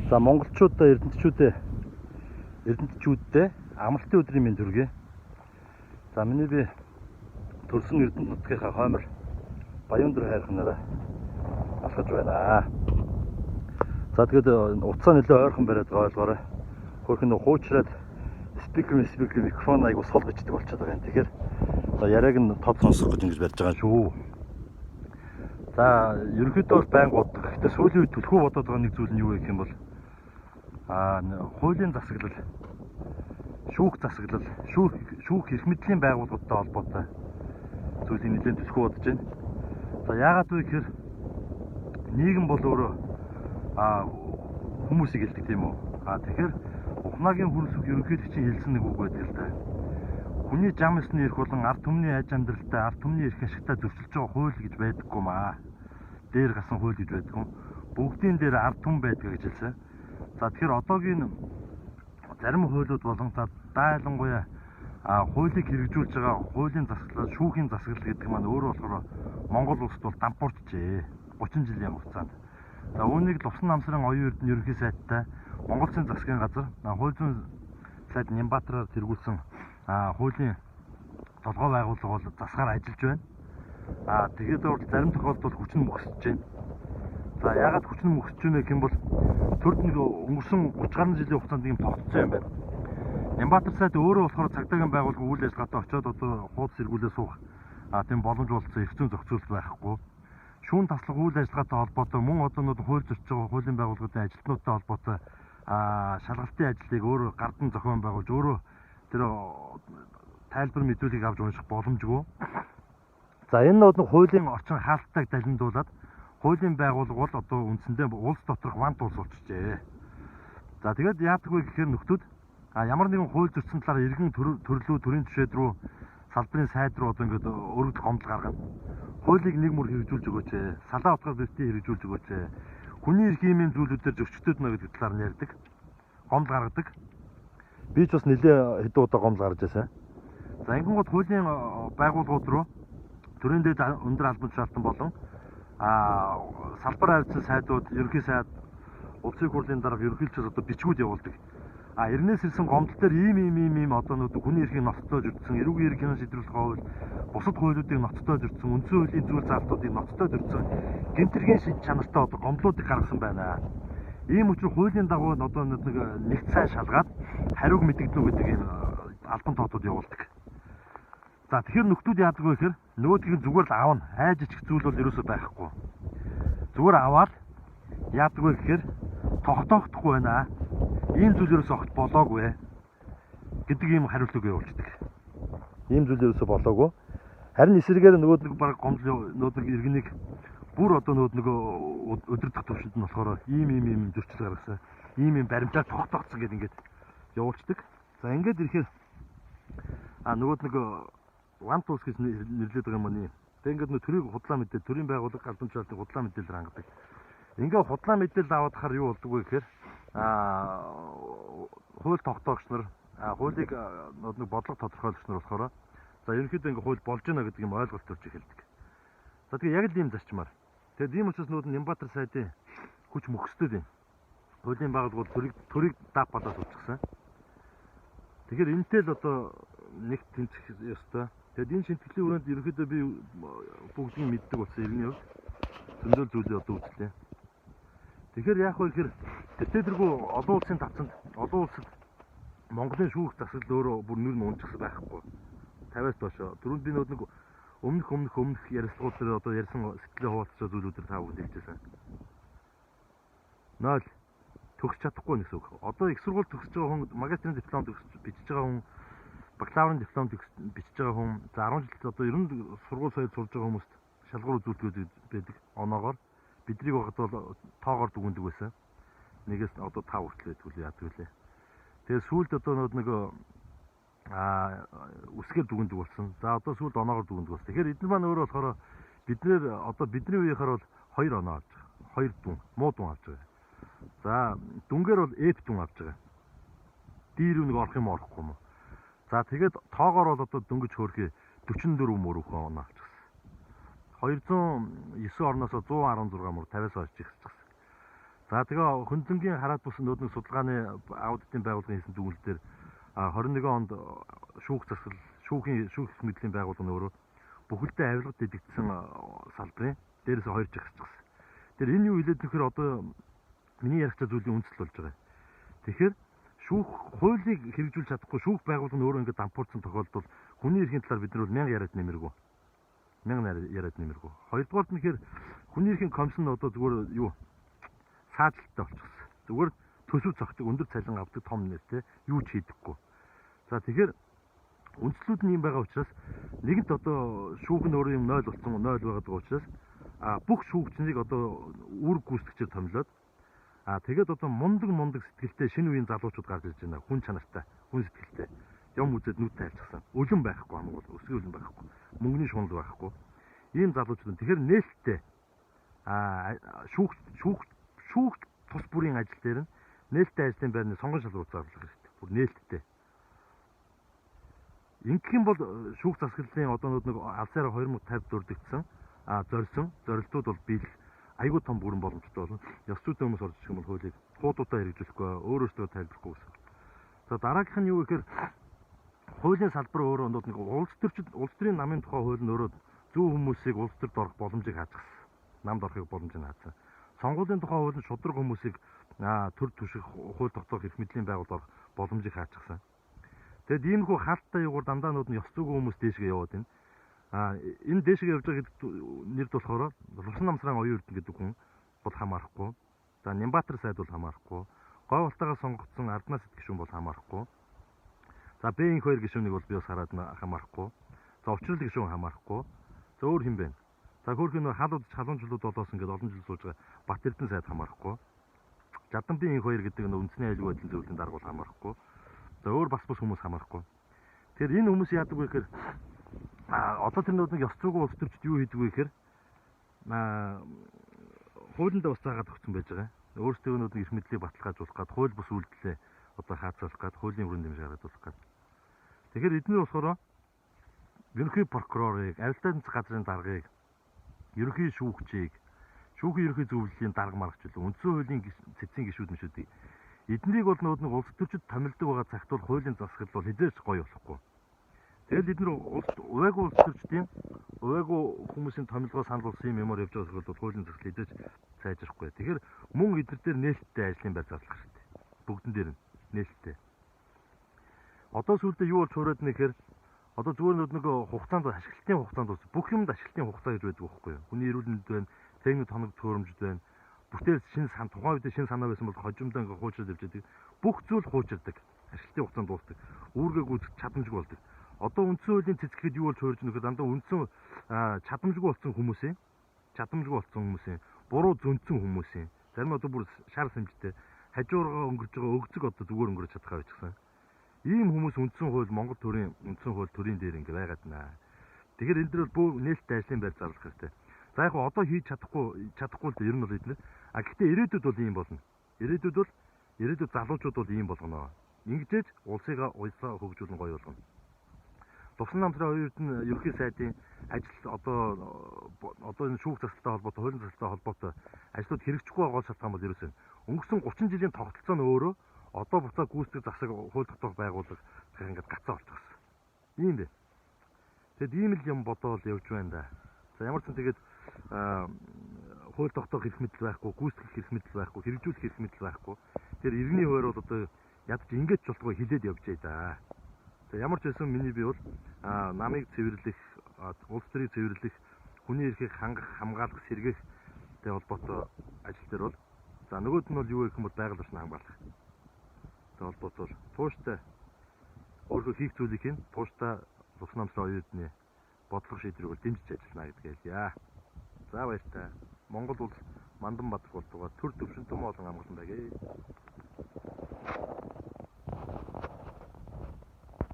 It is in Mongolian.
За монголчуудаа эрдэмтчүүдтэй амралтын өдрийн мэнд хүргэе. За миний би төрсөн Эрдэнэт нутгийнхаа хоймор Баяндөр хайрханаараа алхаж байна. За тэгээд утсаа нөлөө ойрхон бариад ойлгоорой. Хөрхөн хуучраад спикер микрофон айгу сул гिचдэг болчиход байгаа юм. Тэгэхээр яриаг нь тод сонсох гэж ингэж барьж байгаа шүү. За ерөнхийдөө бол байнга боддог. Гэхдээ сүүлийн үед түлхүү бодоод байгаа нэг зүйл нь юу гэх юм бол хуулийн засаглал, шүүх засаглал, шүүх эрх мэдлийн байгууллагуудтай холбоотой зүйлийг нэлээд түлхүү бодож байна. За яагаад вэ гэхээр нийгэм бол өөрөө хүмүүсийг хэлдэг тийм үү? Тэгэхээр ухнаагийн хүрэлцэх ерөнхийлөгчийн хэлсэн нэг үг байдаг л да. Хүний зам ёсны эрх болон ард түмний аж амьдралтай, ард түмний эрх ашигтай зөрчилж байгаа хууль гэж байдаггүй маа. Дээр гасан хууль гэж байдаггүй. Бүгдийн дээр ард түмэн байдаг гэж хэлсэн. За тэгэхээр одоогийн зарим хуулиуд болон дайлангуяа хуулийг хэрэгжүүлж байгаа хуулийн засаглал, шүүхийн засаглал гэдэг маань өөрөө болохоор Монгол улсад бол дампуурчжээ. 30 жилийн хугацаанд. За үүнийг Лувсан намсрын оюун эрдэнэ ерөнхий сайттай Монгол Улсын засгийн газар хууль зүйн сайд Нямбатараар тэргүүлсэн хуулийн толгой байгууллага бол засгаар ажиллаж байна. Тэгээд бол зарим тохиолдолд хүчин мөхсөж байна. За яагаад хүчин мөхсөж байна гэх юм бол төрд нэг өнгөрсөн 30 гаруй жилийн хугацаанд ийм тогтцсон юм байна. Нямбатар сайд өөрөө болохоор цагдаагийн байгууллага үйл ажиллагаатай очиод одоо хуудас эргүүлээ суух тийм боломж болсон эрх зүйн зохицуулалт байхгүй. Шүүн таслах үйл ажиллагаатай холбоотой мөн одоо нэг хууль зөрчиж байгаа хуулийн байгууллагуудын ажилтнуудтай холбоотой шалгалтын ажлыг өөрөө гардан зохион байгуулж өөрөө тэр тайлбар мэдүүлгийг авч унших боломжгүй. За энэ нэг хуулийн орчин хаалттайг далимдуулаад хуулийн байгууллага бол одоо үндсэндээ улс доторх вант улс болчихжээ. За тэгээд яадаг вэ гэхээр нөхдүүд ямар нэгэн хууль зөрчсөн талаар иргэн төрлөө төрийн түшээд рүү салбарын сайд руу одоо ингээд өргөдөл гомдол гаргана. Хуулийг нэг мөр хэрэгжүүлж өгөөч. Салаа утгаар бэлтээ хэрэгжүүлж өгөөч. Хүний эрх ийм зүйлүүдээр зөрчигдөд нэ гэдэг талаар нь ярьдаг. Гомдол гаргадаг. Би ч бас нэлээ хэдэн удаа гомдол гаргаж байсан. За ингэнгүүт хуулийн байгууллагууд руу төрийн дэд өндөр албан тушаалтан болон салбар харилцан сайдууд, ерөнхий сайд, улсын хурлын дарга ерөнхийлөгчөд одоо бичгүүд явуулдаг. Эрнээс ирсэн гомдол дээр ийм одоо нэг хүний эрхийг ноцтой зөрчсөн, эрүүг эрх хянан шийдвэрлэх хууль, бусад хуулиудыг ноцтой зөрчсөн, үндсэн хуулийн зүйл заалтуудыг ноцтой зөрчсөн, гэмтэргийн шид чанартай одоо гомдлуудыг гаргасан байна. Ийм учраас хуулийн дагуу одоо нэг цай шалгаад хариуг мэдэгдэнэ гэдэг ийм албан тоотууд явуулдаг. За тэгэхээр нөхдүүд яадаг вэ гэхээр нөгөөдгийг зүгээр л аавна. Айж ичих зүйл бол ерөөсөө байхгүй. Зүгээр аваад яадаг вэ гэхээр тогтоохдохгүй байна. Ийм зүйл ерөөсөө огт болоогүй гэдэг ийм хариултыг явуулдаг. Ийм зүйл ерөөсөө болоогүй. Харин эсрэгээр нөгөөд баг гомдол иргэнийг бүр одоо нөгөө өдөр дах төвшөнд нь болохоор ийм зөрчил гаргасан. Ийм баримжаар тогтоогдсон гэдэг ингээд явуулдаг. За ингээд ирэхээр нөгөөд вант улс гэж нэрлэдэг байгаа юм аа. Тэг ингээд төрийг худлаа мэдээ, төрийн байгууллага албан тушаалтын худлаа мэдээлэл хангадаг. Ингээд худлаа мэдээлэл аваад хахаар юу болдог вэ гэхээр хууль тогтоогч нар хуулийг нэг бодлого тодорхойлогч нар болохоор за ерөнхийдөө ингээд хууль болж байна гэдэг юм ойлголт төрж эхэлдэг. За тэгээ яг л ийм зарчмаар. Тэгээд ийм учраас Нямбатар сайдын хүч мөхсдөд юм. Хуулийн байгууллагууд төрийг дап болоод суулчихсан. Тэгэхээр энэтэй л одоо нэг тэнцэх ёстой. Тэгээд энэ шинтгэлийн хүрээнд ерөнхийдөө би бүгдийг мэддэг болсон иргэний хувьд зөндөл зүйлээ одоо үзлээ. Тэгэхээр яах вэ гэхээр тэтгэргүй олон улсын тавцанд олон улсад Монголын шүүх засаглал өөрөө бүр нэр нь унчихсан байхгүй. 50-аас доошо. Түрүүнд би нэг өмнөх ярилцлагууд дээр одоо ярьсан сэтгэлээ хуваалцсан зүйлүүдээр та бүхэнд хэлжсэн. 0 төгсч чадахгүй гэсэн үг. Одоо их сургууль төгсөж байгаа хүн, магистрийн диплом бичиж байгаа хүн, бакалаврын диплом бичиж байгаа хүн, за 10 жил одоо 90 сургууль соёл сурж байгаа хүмүүст шалгуур үзүүлэлт байдаг оноогоор. Бидний багт бол тоогоор дүгндэг байсан. Нэгээс одоо 5 хүртэл байдаг үл яадаг үлээ. Тэгээд сүүлд одоо нэг үсгээр дүгндэг болсон. За одоо сүүлд оноогоор дүгндэг болсон. Тэгэхээр эдгээр маань өөрөө болохоор бидний үеийнхаар бол 2 оноо авч байгаа. 2 дүн, муу дүн авч байгаа. За дүнгээр бол F дүн авч байгаа. D рүү нэг орох юм орохгүй юм уу? За тэгээд тоогоор бол одоо дөнгөж хөөрхий 44 мөрөөхөн оноо авч байгаа. 209 орноос 116 мөр 50-аас хойш ихсчихсэн. За тэгээ хөндлөнгийн хараат бус нөөдний судалгааны аудитын байгууллагын хийсэн дүгнэлтээр 21 онд шүүх засал шүүх мэдлийн байгууллага өөрөө бүхэлдээ авилгад дидэгдсэн салбарын дээрээс 2 жагсчихсан. Тэр энэ юу хэлээд нөхөр одоо миний ярих зүйлийн үндэслэл болж байгаа. Тэгэхээр шүүх хуулийг хэрэгжүүлж чадахгүй шүүх байгууллага нь өөрөө ингээд дампуурсан тохиолдолд хүний эрхийн талаар бид нар 1000 яриад нэмэргүй. 1000 яриад нэмэргүй. Хоёрдугаард нь тэгэхээр хүний эрхийн комиссн одоо зүгээр юу саадлалтай болчихсон. Зүгээр төсөв зогтөг өндөр цалин авдаг том нэртэй юу ч хийдэггүй. За тэгэхээр үндслүүд нь юм байгаа учраас нэгэнт одоо шүүх нь өөрөө юм 0 болсон 0 байгаад байгаа учраас бүх шүүгчнийг одоо үүрэг гүйцэтгэгчээр томилоод тэгээд одоо мундаг сэтгэлтэй шинэ үеийн залуучууд гарч ирж байна. Хүн чанартай, хүн сэтгэлтэй. Юм үзээд нүд тайлцсан. Ölөн байхгүй хамгуул, өсгөө ölөн байхгүй. Мөнгөний шунал байхгүй. Ийм залуучууд. Тэгэхээр нээлттэй шүүх тус бүрийн ажил дээр нь нээлттэй ажлын байрны сонгон шалгуур зарлах хэрэгтэй. Бүр нээлттэй. Ингэх юм бол шүүх засаглалын одоо нэг алсаараа 2050 дурдгдсан зорилтууд бол биелэх айгүй том бүрэн боломжтой болно. Ёс зүйн хүмүүс орж ирэх юм бол хуулийг хуудуудаа хэрэгжүүлэхгүй өөрөөсөө тайлбарлахгүй гэсэн. За дараагийнх нь юу гэхээр хуулийн салбар өөрөө нэг улс төрийн намын тухай хууль нь өөрөө зүүн хүмүүсийг улс төрд орох боломжийг хаажсан. Намд орохыг боломжийг хаажсан. Сонгуулийн тухай хууль нь шудраг хүмүүсийг төр түших хууль тогтоох эрх мэдлийн байгууллага орох боломжийг хаажсан. Тэгэд иймэрхүү хаалттай юугаар дандаа нүүд нь ёс зүйн хүмүүс дээшгээ яваад байна. Энэ дээшгээ явж байгаа гэдэг нэр болохоор Лувсан намсран оюун эрдэнэ гэдэг хүн бол хамаарахгүй. За Нямбатар сайд бол хамаарахгүй. Гой ултаагаас сонгогдсон Арднаас гишүүн бол хамаарахгүй. За Б2 гишүүнийг бол би бас хараад хамаарахгүй. За Учрал гишүүн хамаарахгүй. За өөр хэн бэ? За хөөрхөн халуун жилүүд болоос ингээд олон жил сууж байгаа Бат Эрдэнэ сайд хамаарахгүй. Жадан Б2 гэдэг нь үндэсний аюулгүй байдлын зөвлөлийн даргуул хамаарахгүй. За өөр бас хүмүүс хамаарахгүй. Тэгэхээр энэ хүмүүс яадаг вэ гэхээр одоо тэр нэг ёс зүйн улс төрчид юу хийдэг вэ гэхээр хуулиндаа бас заагаад өгсөн байж байгаа. Өөрсдөө нэг эрх мэдлийг баталгаажуулах гад хууль бус үйлдэлээ одоо хаацуулах гад хуулийн бүрэн дэмжиж гаргажуулах гад. Тэгэхээр эдгээр болохоор ерөнхий прокурорыг, авилтаа тэнцэх газрын даргыг, ерөнхий шүүгчийг, шүүхийн ерөнхий зөвлөлийн дарга маргачлал, үндсэн хуулийн цэцгийн гишүүд мөшүүдийг эднийг бол нэг улс төрчид томилдог байгаа цагт бол хуулийн засаглал бол хизээж гоё болохгүй. Тэгэл эдгээр увайгүй улс төрчдийн увайгүй хүмүүсийн томилгоо санал болсон юм ямар явж байгаа бол хуулийн засаглал хизээж сайжрахгүй. Тэгэхээр мөн эдгээр дээр нээлттэй ажлын байр зарлах хэрэгтэй. Бүгдэн дээр нь нээлттэй. Одоо сүүлдээ юу болж хуураад нэхэр одоо зүгээр нэг хугацаанд ашиглалтын хугацаанд бас бүх юмд ашиглалтын хугацаа гэж байдаг байхгүй юу? Хүний эрүүл мэнд байна, техник тоног төхөөрөмжд байна. Бүтээл тухайн үед шинэ санаа байсан бол хожимдоо ингээ хуучраад явж байдаг. Бүх зүйл хуучирдаг. Ашиглалтын хугацаанд дуусдаг. Үүргээ гүйцэх чадамжгүй болдог. Одоо үндсэн хуулийн цэцгэд юу болж хуурж нөхөд дандаа үндсэн чадамжгүй болсон хүмүүсийн буруу зөнцөн хүмүүсийн зарим одоо бүр шар сэмжтэй хажуургаа өнгөрч байгаа өгцөг одоо зүгээр өнгөрч чадхаа байчихсан. Ийм хүмүүс үндсэн хууль Монгол төрийн үндсэн хууль төрийн дээр ингээ байгаад байна. Тэгэхээр энэ дөр бол нээлттэй ажлын байр зарлах хэрэгтэй. За яг одоо хийж чадахгүй л ер нь бол эдгээр. Гэхдээ ирээдүйд бол ийм болно. Ирээдүйд залуучууд бол ийм болгоно. Ингэжээж улсаа хөгжүүлэн гоё болгоно. Лувсан намсрын оюун эрдэнэ ерөнхий сайдын ажил одоо энэ шүүх засалтай холбоотой, хуулийн засалтай холбоотой ажлууд хэрэгжихгүй байгаа шалтгаан бол ерөөсөө өнгөрсөн 30 жилийн тогтолцоо нь өөрөө одоо буцаа гүйцэтгэх засаг хууль тогтоох байгууллага ингээд гацаа болчихсон. Ийм дээ. Тэгэд ийм л юм бодоол явж байна да. За ямар ч юм тэгээд хууль тогтоох эрх мэдэл байхгүй, гүйцэтгэх эрх мэдэл байхгүй, хэрэгжүүлэх эрх мэдэл байхгүй. Тэр иргэний хувьд бол одоо ядч ингэж ч болтгоо хилээд явж байгаа да. За ямар ч байсан миний бий бол намыг цэвэрлэх, улс төрийг цэвэрлэх, хүний эрхийг хамгаалах, сэргээх холбоотой ажил дээр бол за нөгөөд нь бол юу гэх юм бол байгаль орчны хамгаалах. Тэ холбоотой тууштай өөрөө хийх зүйлийг хийн тууштай Лувсан намсрын оюун эрдэнэ бодлого шийдвэрийг бол дэмжиж ажиллана гэдгээ хэлье. За баяртай. Монгол улс мандан бадаг болтугай төр төвшөнтөн болон амгалан байгээ.